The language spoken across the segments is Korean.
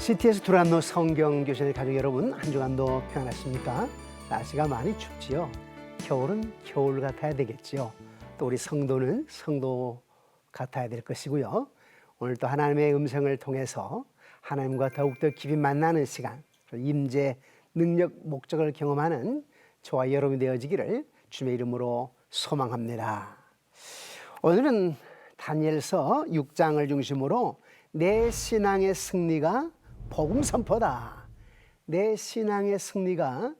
CTS 두란노 성경교실 가족 여러분, 한 주간도 평안하십니까? 날씨가 많이 춥지요. 겨울은 겨울 같아야 되겠지요. 또 우리 성도는 성도 같아야 될 것이고요. 오늘 또 하나님의 음성을 통해서 하나님과 더욱더 깊이 만나는 시간, 임재, 능력, 목적을 경험하는 저와 여러분이 되어지기를 주님의 이름으로 소망합니다. 오늘은 다니엘서 6장을 중심으로 내 신앙의 승리가 복음 선포다. 내 신앙의 승리가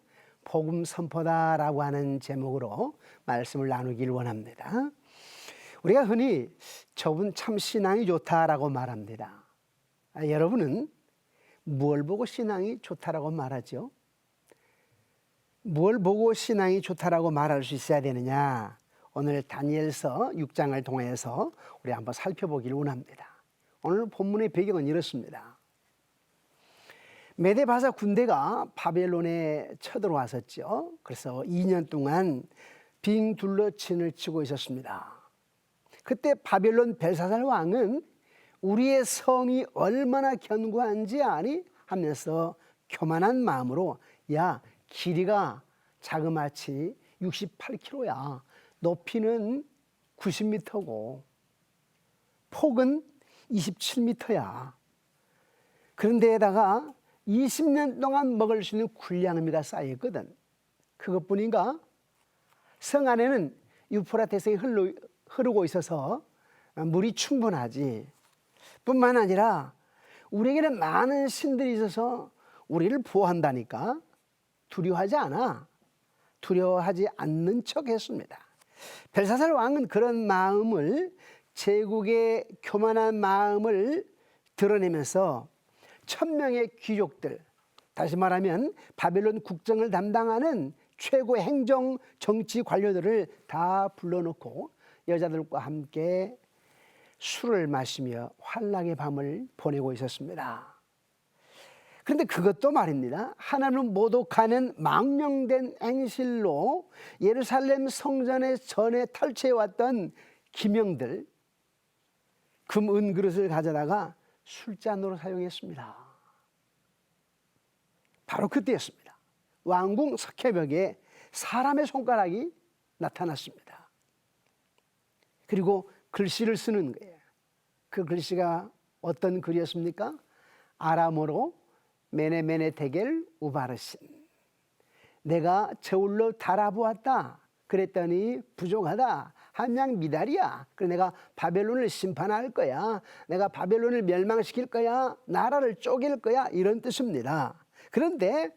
복음 선포다라고 하는 제목으로 말씀을 나누길 원합니다. 우리가 흔히 저분 참 신앙이 좋다라고 말합니다. 여러분은 무엇을 보고 신앙이 좋다라고 말하죠? 무엇을 보고 신앙이 좋다라고 말할 수 있어야 되느냐? 오늘 다니엘서 6장을 통해서 우리 한번 살펴보길 원합니다. 오늘 본문의 배경은 이렇습니다. 메데바사 군대가 바벨론에 쳐들어왔었죠. 그래서 2년 동안 빙 둘러친을 치고 있었습니다. 그때 바벨론 벨사살 왕은 우리의 성이 얼마나 견고한지 아니? 하면서 교만한 마음으로 야, 길이가 자그마치 68km야. 높이는 90m고 폭은 27m야. 그런데에다가 20년 동안 먹을 수 있는 군량미가 쌓여있거든. 그것뿐인가? 성 안에는 유프라테스가 흐르고 있어서 물이 충분하지. 뿐만 아니라 우리에게는 많은 신들이 있어서 우리를 보호한다니까. 두려워하지 않아. 두려워하지 않는 척 했습니다. 벨사살 왕은 그런 마음을, 제국의 교만한 마음을 드러내면서 1000명의 귀족들, 다시 말하면 바벨론 국정을 담당하는 최고 행정 정치 관료들을 다 불러놓고 여자들과 함께 술을 마시며 환락의 밤을 보내고 있었습니다. 그런데 그것도 말입니다. 하나님을 모독하는 망령된 행실로 예루살렘 성전에 전에 탈취해왔던 기명들, 금, 은 그릇을 가져다가 술잔으로 사용했습니다. 바로 그때였습니다. 왕궁 석회벽에 사람의 손가락이 나타났습니다. 그리고 글씨를 쓰는 거예요. 그 글씨가 어떤 글이었습니까? 아람어로 메네메네 테겔 우바르신. 내가 저울로 달아보았다. 그랬더니 부족하다. 함량 미달이야. 그래서 내가 바벨론을 심판할 거야. 내가 바벨론을 멸망시킬 거야. 나라를 쪼갤 거야. 이런 뜻입니다. 그런데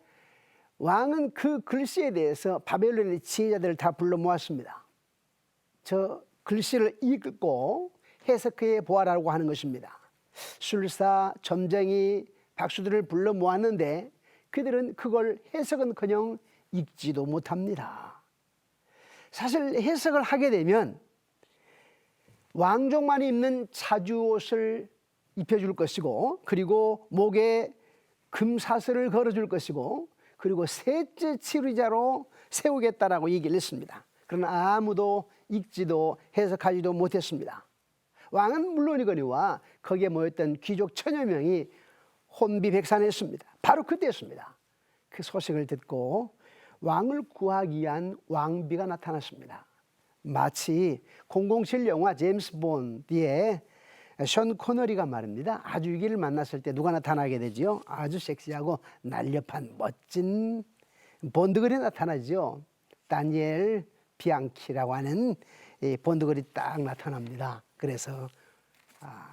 왕은 그 글씨에 대해서 바벨론의 지혜자들을 다 불러 모았습니다. 저 글씨를 읽고 해석해 보아라고 하는 것입니다. 술사, 점쟁이, 박수들을 불러 모았는데 그들은 그걸 해석은커녕 읽지도 못합니다. 사실 해석을 하게 되면 왕족만이 입는 자주옷을 입혀줄 것이고, 그리고 목에 금사슬을 걸어줄 것이고, 그리고 셋째 치루자로 세우겠다라고 얘기를 했습니다. 그러나 아무도 읽지도 해석하지도 못했습니다. 왕은 물론이거니와 거기에 모였던 귀족 1000여 명이 혼비백산했습니다. 바로 그때였습니다. 그 소식을 듣고 왕을 구하기 위한 왕비가 나타났습니다. 마치 007 영화 제임스 본드의 션 코너리가 말입니다. 아주 위기를 만났을 때 누가 나타나게 되지요? 아주 섹시하고 날렵한 멋진 본드걸이 나타나죠. 다니엘 비앙키라고 하는 본드걸이 딱 나타납니다. 그래서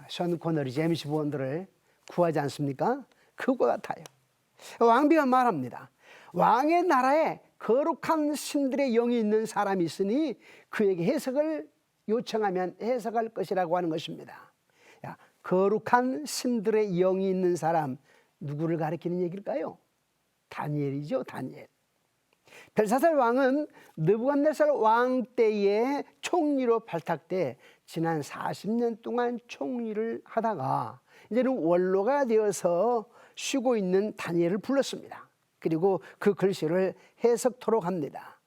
션 코너리 제임스 본드를 구하지 않습니까? 그거 같아요. 왕비가 말합니다. 왕의 나라에 거룩한 신들의 영이 있는 사람이 있으니 그에게 해석을 요청하면 해석할 것이라고 하는 것입니다. 야, 거룩한 신들의 영이 있는 사람, 누구를 가리키는 얘기일까요? 다니엘이죠. 다니엘. 벨사살 왕은 느부갓네살 왕 때에 총리로 발탁돼 지난 40년 동안 총리를 하다가 이제는 원로가 되어서 쉬고 있는 다니엘을 불렀습니다. 그리고 그 글씨를 해석토록 합니다.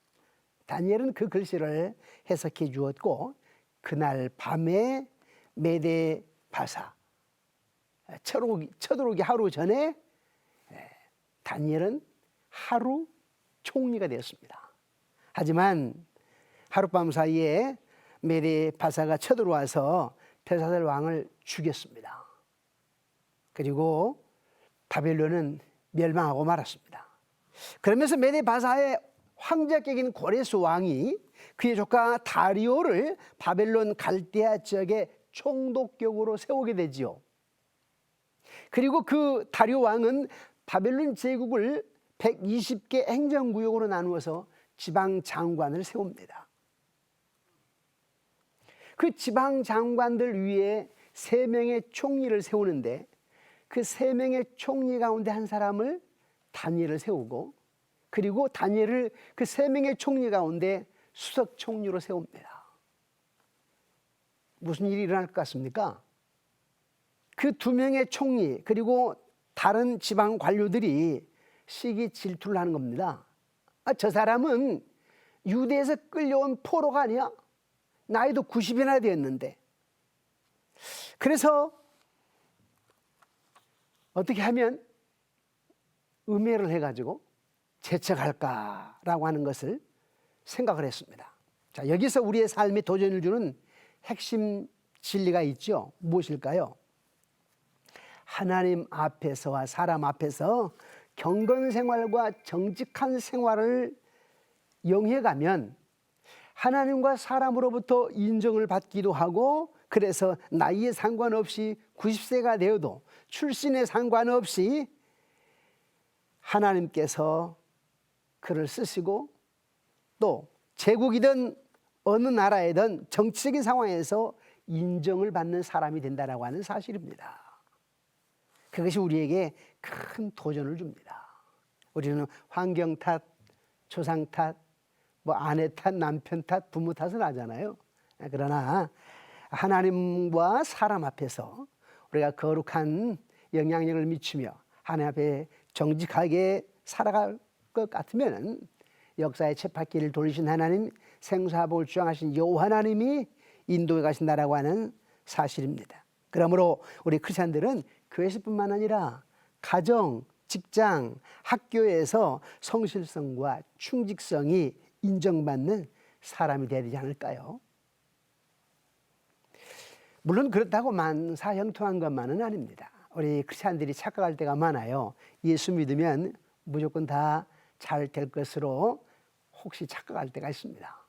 다니엘은 그 글씨를 해석해 주었고, 그날 밤에 메데바사 쳐들어오기 하루 전에 다니엘은 하루 총리가 되었습니다. 하지만 하룻밤 사이에 메대 바사가 쳐들어와서 벨사살 왕을 죽였습니다. 그리고 바벨론은 멸망하고 말았습니다. 그러면서 메대 바사의 황제격인 고레스 왕이 그의 조카 다리오를 바벨론 갈대아 지역의 총독격으로 세우게 되지요. 그리고 그 다리오 왕은 바벨론 제국을 120개 행정구역으로 나누어서 지방 장관을 세웁니다. 그 지방 장관들 위에 3명의 총리를 세우는데 그 3명의 총리 가운데 한 사람을 다니엘을 세우고, 그리고 다니엘을 그 3명의 총리 가운데 수석 총리로 세웁니다. 무슨 일이 일어날 것 같습니까? 그 2명의 총리 그리고 다른 지방 관료들이 시기 질투를 하는 겁니다. 저 사람은 유대에서 끌려온 포로가 아니야? 나이도 90이나 되었는데. 그래서 어떻게 하면 음해를 해가지고 제척할까라고 하는 것을 생각을 했습니다. 자, 여기서 우리의 삶에 도전을 주는 핵심 진리가 있죠. 무엇일까요? 하나님 앞에서와 사람 앞에서 경건 생활과 정직한 생활을 영해가면 하나님과 사람으로부터 인정을 받기도 하고, 그래서 나이에 상관없이 90세가 되어도 출신에 상관없이 하나님께서 그를 쓰시고, 또 제국이든 어느 나라이든 정치적인 상황에서 인정을 받는 사람이 된다라고 하는 사실입니다. 그것이 우리에게 큰 도전을 줍니다. 우리는 환경 탓, 조상 탓, 아내 탓, 남편 탓, 부모 탓을 하잖아요. 그러나 하나님과 사람 앞에서 우리가 거룩한 영향력을 미치며 하나님 앞에 정직하게 살아갈 것 같으면 역사의 쳇바퀴를 돌리신 하나님, 생사복을 주장하신 여호와 하나님이 인도해 가신다라고 하는 사실입니다. 그러므로 우리 크리스찬들은 교회에서뿐만 아니라 가정, 직장, 학교에서 성실성과 충직성이 인정받는 사람이 되어야 되지 않을까요? 물론 그렇다고 만사형통한 것만은 아닙니다. 우리 크리스찬들이 착각할 때가 많아요. 예수 믿으면 무조건 다 잘 될 것으로 혹시 착각할 때가 있습니다.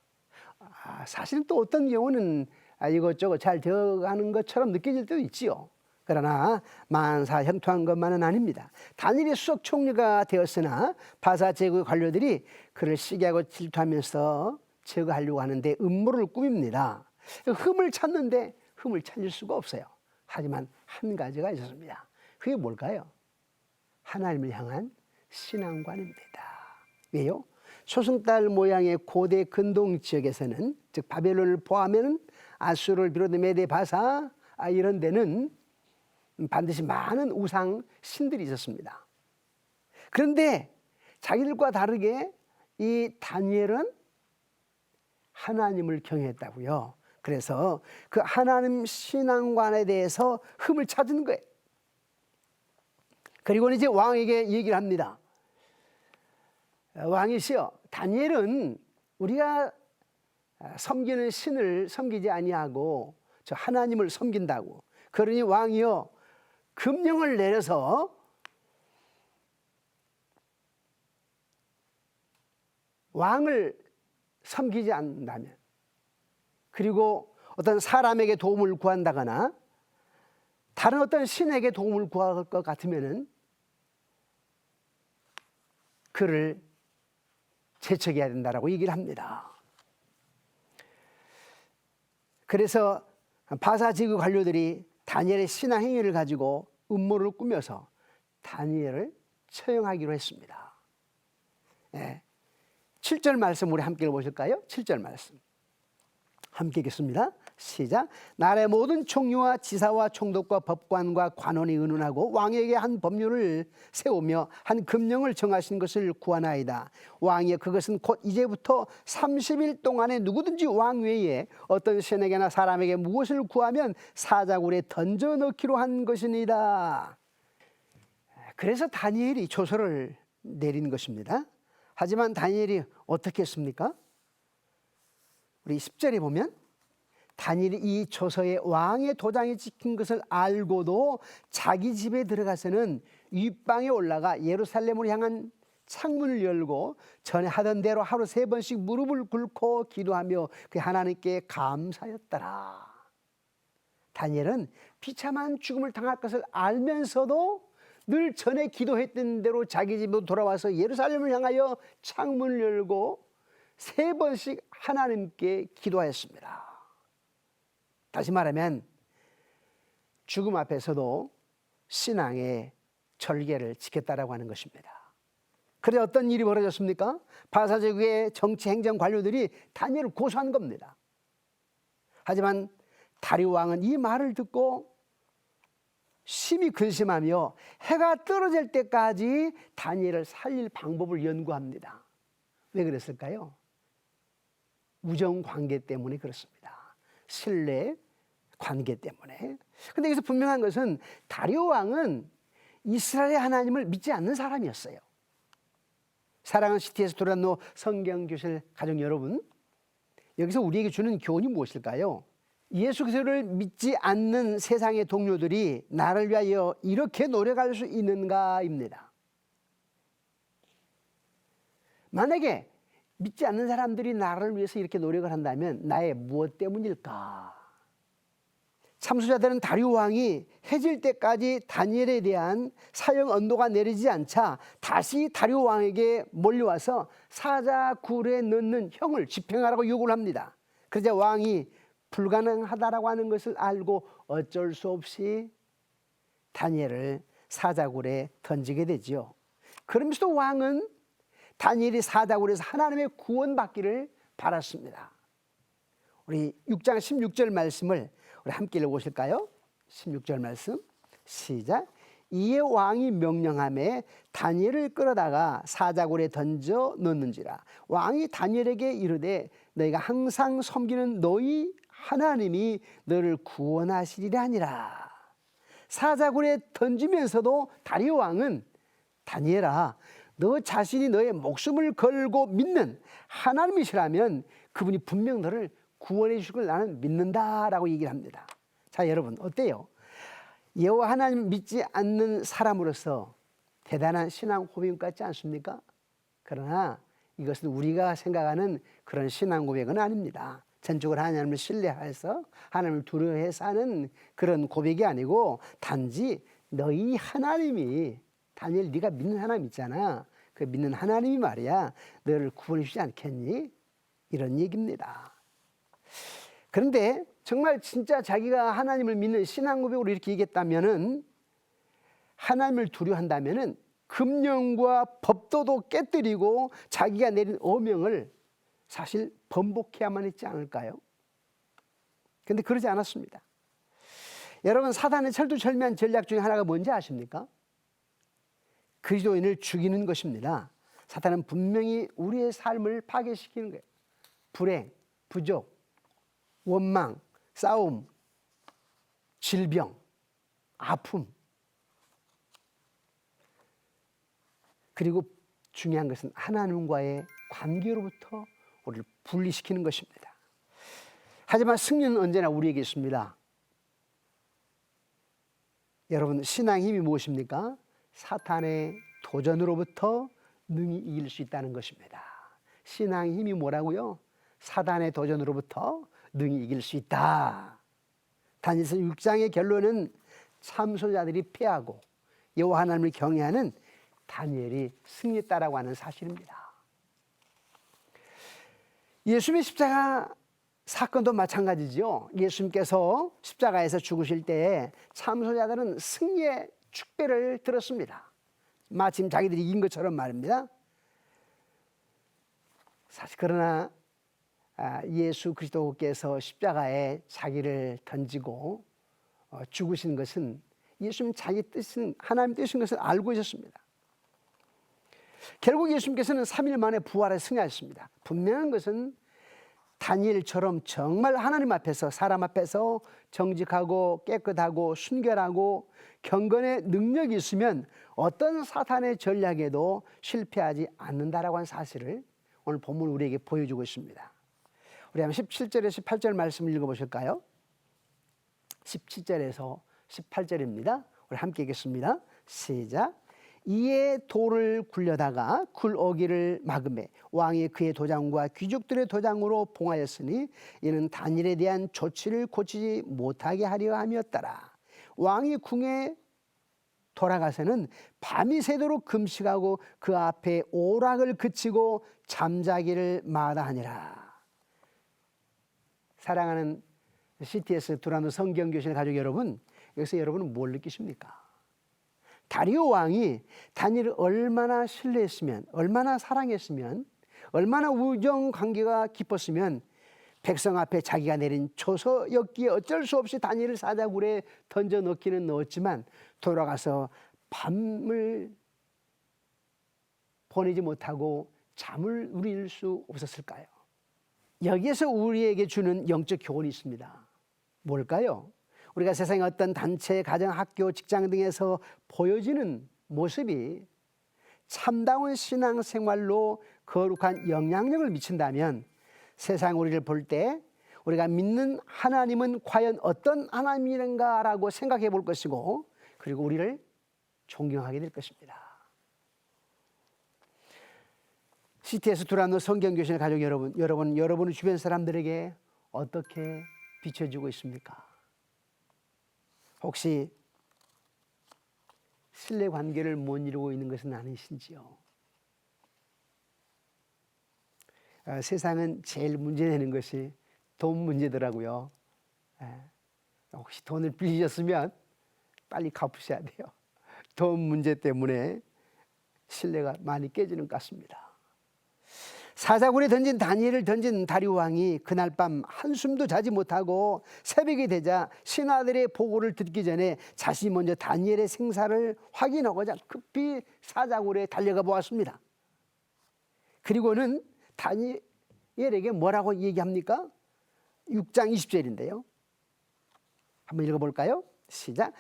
사실 또 어떤 경우는 이것저것 잘 되어가는 것처럼 느껴질 때도 있지요. 그러나 만사형통한 것만은 아닙니다. 다니엘이 수석 총리가 되었으나 바사 제국의 관료들이 그를 시기하고 질투하면서 제거하려고 하는데 음모를 꾸밉니다. 흠을 찾는데 흠을 찾을 수가 없어요. 하지만 한 가지가 있었습니다. 그게 뭘까요? 하나님을 향한 신앙관입니다. 왜요? 초승달 모양의 고대 근동 지역에서는, 즉 바벨론을 포함하면 아수르를 비롯해 메대 바사 이런 데는 반드시 많은 우상 신들이 있었습니다. 그런데 자기들과 다르게 이 다니엘은 하나님을 경외했다고요. 그래서 그 하나님 신앙관에 대해서 흠을 찾은 거예요. 그리고는 이제 왕에게 얘기를 합니다. 왕이시여, 다니엘은 우리가 섬기는 신을 섬기지 아니하고 저 하나님을 섬긴다고. 그러니 왕이여, 금령을 내려서 왕을 섬기지 않는다면, 그리고 어떤 사람에게 도움을 구한다거나 다른 어떤 신에게 도움을 구할 것 같으면은 그를 제척해야 된다라고 얘기를 합니다. 그래서 바사 지구 관료들이 다니엘의 신앙 행위를 가지고 음모를 꾸며서 다니엘을 처형하기로 했습니다. 7절 말씀 우리 함께 읽어보실까요? 7절 말씀 함께 읽겠습니다. 시작. 나라의 모든 총리와 지사와 총독과 법관과 관원이 의논하고 왕에게 한 법률을 세우며 한 금령을 정하신 것을 구하나이다. 왕이여 그것은 곧 이제부터 30일 동안에 누구든지 왕 외에 어떤 신에게나 사람에게 무엇을 구하면 사자굴에 던져 넣기로 한 것이니이다. 그래서 다니엘이 조서를 내린 것입니다. 하지만 다니엘이 어떻게 했습니까? 우리 10절에 보면 다니엘이 이 조서에 왕의 도장이 찍힌 것을 알고도 자기 집에 들어가서는 윗방에 올라가 예루살렘으로 향한 창문을 열고 전에 하던 대로 하루 3번씩 무릎을 꿇고 기도하며 그 하나님께 감사했더라. 다니엘은 비참한 죽음을 당할 것을 알면서도 늘 전에 기도했던 대로 자기 집으로 돌아와서 예루살렘을 향하여 창문을 열고 3번씩 하나님께 기도하였습니다. 다시 말하면 죽음 앞에서도 신앙의 절개를 지켰다라고 하는 것입니다. 그래 어떤 일이 벌어졌습니까? 바사 제국의 정치 행정 관료들이 다니엘을 고소한 겁니다. 하지만 다리오 왕은 이 말을 듣고 심히 근심하며 해가 떨어질 때까지 다니엘을 살릴 방법을 연구합니다. 왜 그랬을까요? 우정 관계 때문에 그렇습니다. 신뢰 관계 때문에. 근데 여기서 분명한 것은 다리오 왕은 이스라엘의 하나님을 믿지 않는 사람이었어요. 사랑하는 CT에서 도란노 성경교실 가족 여러분, 여기서 우리에게 주는 교훈이 무엇일까요? 예수 그리스도를 믿지 않는 세상의 동료들이 나를 위하여 이렇게 노력할 수 있는가입니다. 만약에 믿지 않는 사람들이 나를 위해서 이렇게 노력을 한다면 나의 무엇 때문일까? 참수자들은 다리오 왕이 해질 때까지 다니엘에 대한 사형 언도가 내리지 않자 다시 다리오 왕에게 몰려와서 사자굴에 넣는 형을 집행하라고 요구를 합니다. 그러자 왕이 불가능하다라고 하는 것을 알고 어쩔 수 없이 다니엘을 사자굴에 던지게 되지요. 그러면서도 왕은 다니엘이 사자굴에서 하나님의 구원받기를 바랐습니다. 우리 6장 16절 말씀을 우리 함께 읽어보실까요? 16절 말씀 시작. 이에 왕이 명령하매 다니엘을 끌어다가 사자굴에 던져 넣는지라. 왕이 다니엘에게 이르되 너희가 항상 섬기는 너희 하나님이 너를 구원하시리라 하니라. 사자굴에 던지면서도 다리오 왕은 다니엘아, 너 자신이 너의 목숨을 걸고 믿는 하나님이시라면 그분이 분명 너를 구원해 주실 걸 나는 믿는다라고 얘기를 합니다. 자, 여러분 어때요? 여호와 하나님 믿지 않는 사람으로서 대단한 신앙 고백 같지 않습니까? 그러나 이것은 우리가 생각하는 그런 신앙 고백은 아닙니다. 전적으로 하나님을 신뢰해서 하나님을 두려워해서 하는 그런 고백이 아니고 단지 너희 하나님이 다니엘 네가 믿는 하나님 있잖아. 그 믿는 하나님이 말이야 너를 구원해 주지 않겠니? 이런 얘기입니다. 그런데 정말 진짜 자기가 하나님을 믿는 신앙 고백으로 이렇게 얘기했다면은 하나님을 두려워한다면은 금령과 법도도 깨뜨리고 자기가 내린 어명을 사실 번복해야만 했지 않을까요? 그런데 그러지 않았습니다. 여러분 사단의 철두철미한 전략 중에 하나가 뭔지 아십니까? 그리스도인을 죽이는 것입니다. 사탄은 분명히 우리의 삶을 파괴시키는 거예요. 불행, 부족, 원망, 싸움, 질병, 아픔. 그리고 중요한 것은 하나님과의 관계로부터 우리를 분리시키는 것입니다. 하지만 승리는 언제나 우리에게 있습니다. 여러분 신앙의 힘이 무엇입니까? 사탄의 도전으로부터 능히 이길 수 있다는 것입니다. 신앙의 힘이 뭐라고요? 사단의 도전으로부터 능히 이길 수 있다. 다니엘서 6장의 결론은 참소자들이 패하고 여호와 하나님을 경외하는 다니엘이 승리했다라고 하는 사실입니다. 예수님의 십자가 사건도 마찬가지죠. 예수님께서 십자가에서 죽으실 때 참소자들은 승리의 축배를 들었습니다. 마침 자기들이 이긴 것처럼 말입니다. 사실 그러나 예수 그리스도께서 십자가에 자기를 던지고 죽으신 것은 예수님 자기 뜻은 하나님 뜻인 것을 알고 있었습니다. 결국 예수님께서는 3일 만에 부활에 승리하셨습니다. 분명한 것은 다니엘처럼 정말 하나님 앞에서 사람 앞에서 정직하고 깨끗하고 순결하고 경건의 능력이 있으면 어떤 사탄의 전략에도 실패하지 않는다라고 하는 사실을 오늘 본문 우리에게 보여주고 있습니다. 우리 한번 17절에서 18절 말씀을 읽어보실까요? 17절에서 18절입니다. 우리 함께 읽겠습니다. 시작. 이에 돌을 굴려다가 굴어기를 막음에 왕이 그의 도장과 귀족들의 도장으로 봉하였으니 이는 다니엘에 대한 조치를 고치지 못하게 하려 함이었더라. 왕이 궁에 돌아가서는 밤이 새도록 금식하고 그 앞에 오락을 그치고 잠자기를 마다하니라. 사랑하는 CTS 두란노 성경교실 가족 여러분, 여기서 여러분은 뭘 느끼십니까? 다리오 왕이 다니엘을 얼마나 신뢰했으면, 얼마나 사랑했으면, 얼마나 우정 관계가 깊었으면 백성 앞에 자기가 내린 조서였기에 어쩔 수 없이 다니엘을 사자굴에 던져 넣기는 넣었지만 돌아가서 밤을 보내지 못하고 잠을 누릴 수 없었을까요? 여기에서 우리에게 주는 영적 교훈이 있습니다. 뭘까요? 우리가 세상의 어떤 단체, 가정, 학교, 직장 등에서 보여지는 모습이 참다운 신앙생활로 거룩한 영향력을 미친다면 세상 우리를 볼 때 우리가 믿는 하나님은 과연 어떤 하나님인가라고 생각해 볼 것이고 그리고 우리를 존경하게 될 것입니다. CTS 두란노 성경교실 가족 여러분, 여러분의 주변 사람들에게 어떻게 비춰주고 있습니까? 혹시 신뢰 관계를 못 이루고 있는 것은 아니신지요? 세상은 제일 문제되는 것이 돈 문제더라고요. 혹시 돈을 빌리셨으면 빨리 갚으셔야 돼요. 돈 문제 때문에 신뢰가 많이 깨지는 것 같습니다. 사자굴에 던진 다니엘을 던진 다리오 왕이 그날 밤 한숨도 자지 못하고 새벽이 되자 신하들의 보고를 듣기 전에 자신이 먼저 다니엘의 생사를 확인하고자 급히 사자굴에 달려가 보았습니다. 그리고는 다니엘에게 뭐라고 얘기합니까? 6장 20절인데요. 한번 읽어볼까요? 시작.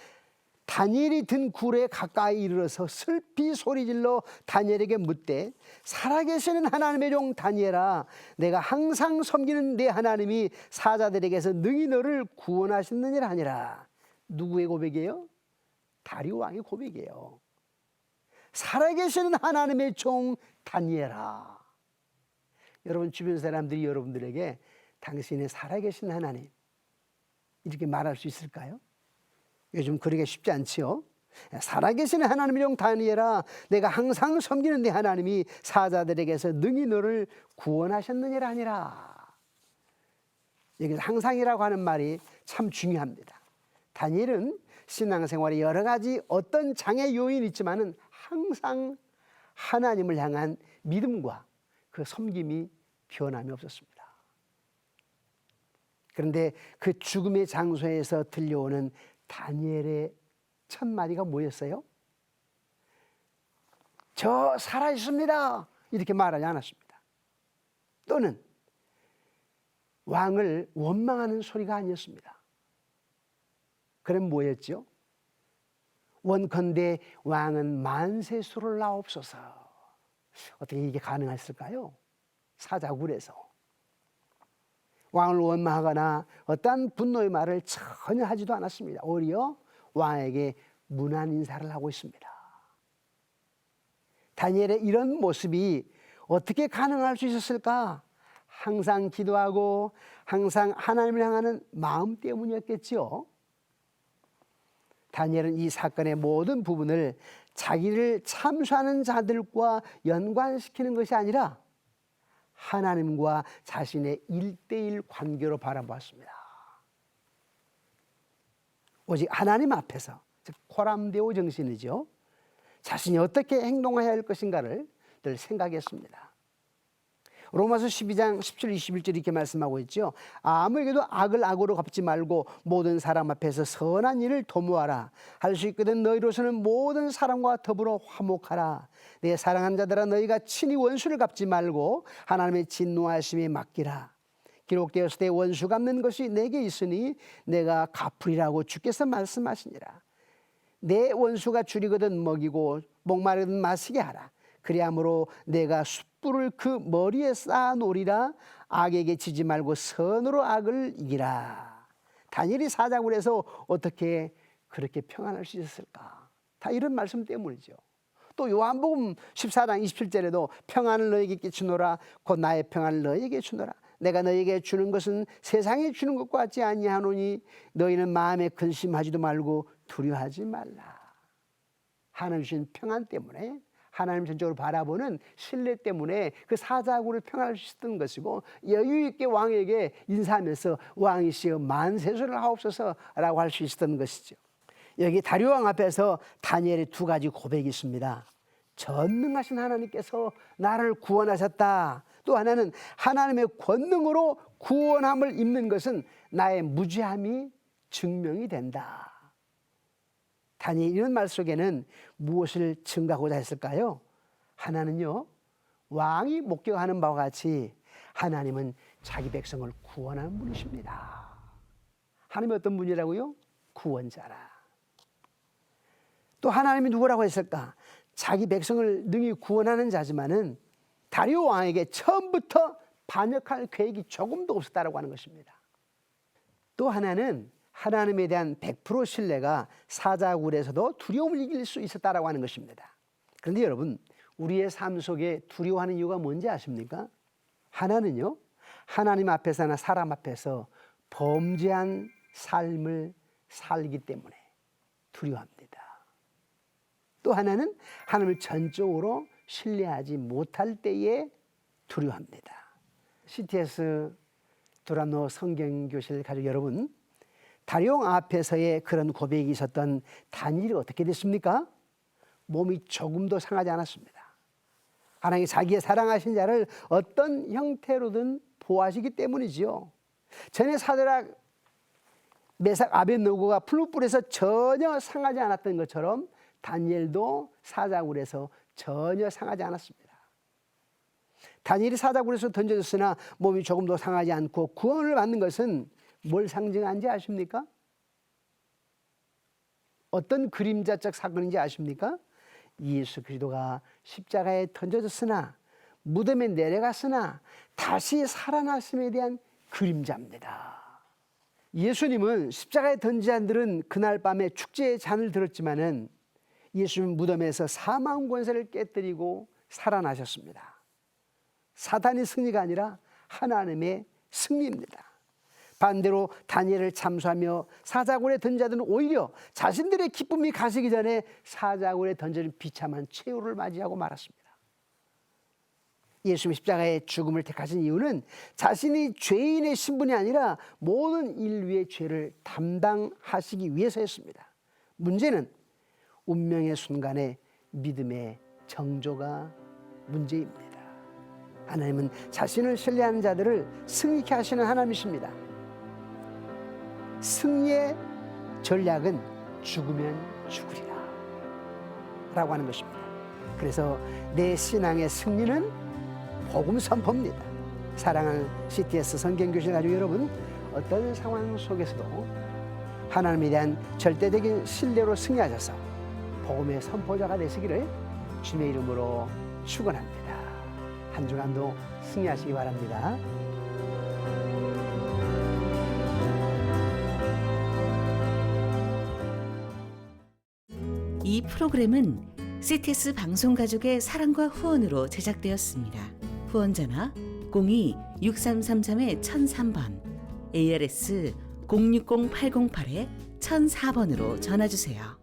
다니엘이 든 굴에 가까이 이르러서 슬피 소리질러 다니엘에게 묻되 살아계시는 하나님의 종 다니엘아, 내가 항상 섬기는 내 하나님이 사자들에게서 능히 너를 구원하셨느니라 하니라. 누구의 고백이에요? 다리오 왕의 고백이에요. 살아계시는 하나님의 종 다니엘아. 여러분 주변 사람들이 여러분들에게 당신의 살아계신 하나님 이렇게 말할 수 있을까요? 요즘 그러기 쉽지 않지요. 살아계신 하나님의 종 다니엘아, 내가 항상 섬기는 내 하나님이 사자들에게서 능히 너를 구원하셨느니라 하니라. 여기서 항상이라고 하는 말이 참 중요합니다. 다니엘은 신앙생활에 여러 가지 어떤 장애 요인이 있지만은 항상 하나님을 향한 믿음과 그 섬김이 변함이 없었습니다. 그런데 그 죽음의 장소에서 들려오는 다니엘의 첫 마디가 뭐였어요? 저 살아 있습니다. 이렇게 말하지 않았습니다. 또는 왕을 원망하는 소리가 아니었습니다. 그럼 뭐였죠? 원컨대 왕은 만세수를 나옵소서. 어떻게 이게 가능했을까요? 사자굴에서 왕을 원망하거나 어떠한 분노의 말을 전혀 하지도 않았습니다. 오히려 왕에게 문안 인사를 하고 있습니다. 다니엘의 이런 모습이 어떻게 가능할 수 있었을까? 항상 기도하고 항상 하나님을 향하는 마음 때문이었겠지요. 다니엘은 이 사건의 모든 부분을 자기를 참수하는 자들과 연관시키는 것이 아니라 하나님과 자신의 1:1 관계로 바라보았습니다. 오직 하나님 앞에서, 즉 코람데오 정신이죠. 자신이 어떻게 행동해야 할 것인가를 늘 생각했습니다. 로마서 12장 17, 21절 이렇게 말씀하고 있죠. 아무에게도 악을 악으로 갚지 말고 모든 사람 앞에서 선한 일을 도모하라. 할 수 있거든 너희로서는 모든 사람과 더불어 화목하라. 내 사랑하는 자들아 너희가 친히 원수를 갚지 말고 하나님의 진노하심에 맡기라. 기록되었을 때 원수 갚는 것이 내게 있으니 내가 갚으리라고 주께서 말씀하시니라. 내 원수가 줄이거든 먹이고 목마르든 마시게 하라. 그리함으로 내가 숯불을 그 머리에 쌓아 놓으리라. 악에게 지지 말고 선으로 악을 이기라. 다니엘이 사자굴 에서 어떻게 그렇게 평안할 수 있었을까? 다 이런 말씀 때문이죠. 또 요한복음 14장 27절에도 평안을 너에게 끼치노라. 곧 나의 평안을 너에게 주노라. 내가 너에게 주는 것은 세상에 주는 것과 같지 아니하노니 너희는 마음에 근심하지도 말고 두려워하지 말라. 하나님 주신 평안 때문에 하나님 전적으로 바라보는 신뢰 때문에 그 사자굴을 평안할 수 있었던 것이고 여유 있게 왕에게 인사하면서 왕이시여 만세수를 하옵소서라고 할 수 있었던 것이죠. 여기 다리오 왕 앞에서 다니엘의 두 가지 고백이 있습니다. 전능하신 하나님께서 나를 구원하셨다. 또 하나는 하나님의 권능으로 구원함을 입는 것은 나의 무죄함이 증명이 된다. 다니엘 이런 말 속에는 무엇을 증가하고자 했을까요? 하나는요, 왕이 목격하는 바와 같이 하나님은 자기 백성을 구원하는 분이십니다. 하나님이 어떤 분이라고요? 구원자라. 또 하나님이 누구라고 했을까? 자기 백성을 능히 구원하는 자지만은 다리오 왕에게 처음부터 반역할 계획이 조금도 없었다라고 하는 것입니다. 또 하나는 하나님에 대한 100% 신뢰가 사자굴에서도 두려움을 이길 수 있었다라고 하는 것입니다. 그런데 여러분, 우리의 삶 속에 두려워하는 이유가 뭔지 아십니까? 하나는요, 하나님 앞에서나 사람 앞에서 범죄한 삶을 살기 때문에 두려워합니다. 또 하나는 하나님을 전적으로 신뢰하지 못할 때에 두려워합니다. CTS 두란노 성경교실 가족 여러분, 다리오 앞에서의 그런 고백이 있었던 다니엘이 어떻게 됐습니까? 몸이 조금도 상하지 않았습니다. 하나님이 자기의 사랑하신 자를 어떤 형태로든 보호하시기 때문이지요. 전에 사드락, 메삭, 아벳느고가 풀무불에서 전혀 상하지 않았던 것처럼 다니엘도 사자굴에서 전혀 상하지 않았습니다. 다니엘이 사자굴에서 던져졌으나 몸이 조금도 상하지 않고 구원을 받는 것은 뭘 상징하는지 아십니까? 어떤 그림자적 사건인지 아십니까? 예수 그리스도가 십자가에 던져졌으나 무덤에 내려갔으나 다시 살아나심에 대한 그림자입니다. 예수님은 십자가에 던진 자들은 그날 밤에 축제의 잔을 들었지만은 예수님은 무덤에서 사망 권세를 깨뜨리고 살아나셨습니다. 사탄의 승리가 아니라 하나님의 승리입니다. 반대로 다니엘을 참수하며 사자굴에 던진 자들은 오히려 자신들의 기쁨이 가시기 전에 사자굴에 던져진 비참한 최후를 맞이하고 말았습니다. 예수님 십자가의 죽음을 택하신 이유는 자신이 죄인의 신분이 아니라 모든 인류의 죄를 담당하시기 위해서였습니다. 문제는 운명의 순간에 믿음의 정조가 문제입니다. 하나님은 자신을 신뢰하는 자들을 승리케 하시는 하나님이십니다. 승리의 전략은 죽으면 죽으리라 라고 하는 것입니다. 그래서 내 신앙의 승리는 복음 선포입니다. 사랑하는 CTS 성경교실 가족 여러분, 어떤 상황 속에서도 하나님에 대한 절대적인 신뢰로 승리하셔서 복음의 선포자가 되시기를 주님의 이름으로 축원합니다. 한 주간도 승리하시기 바랍니다. 이 프로그램은 CTS 방송가족의 사랑과 후원으로 제작되었습니다. 후원전화 02-6333-1003번, ARS 060-808-1004번으로 전화주세요.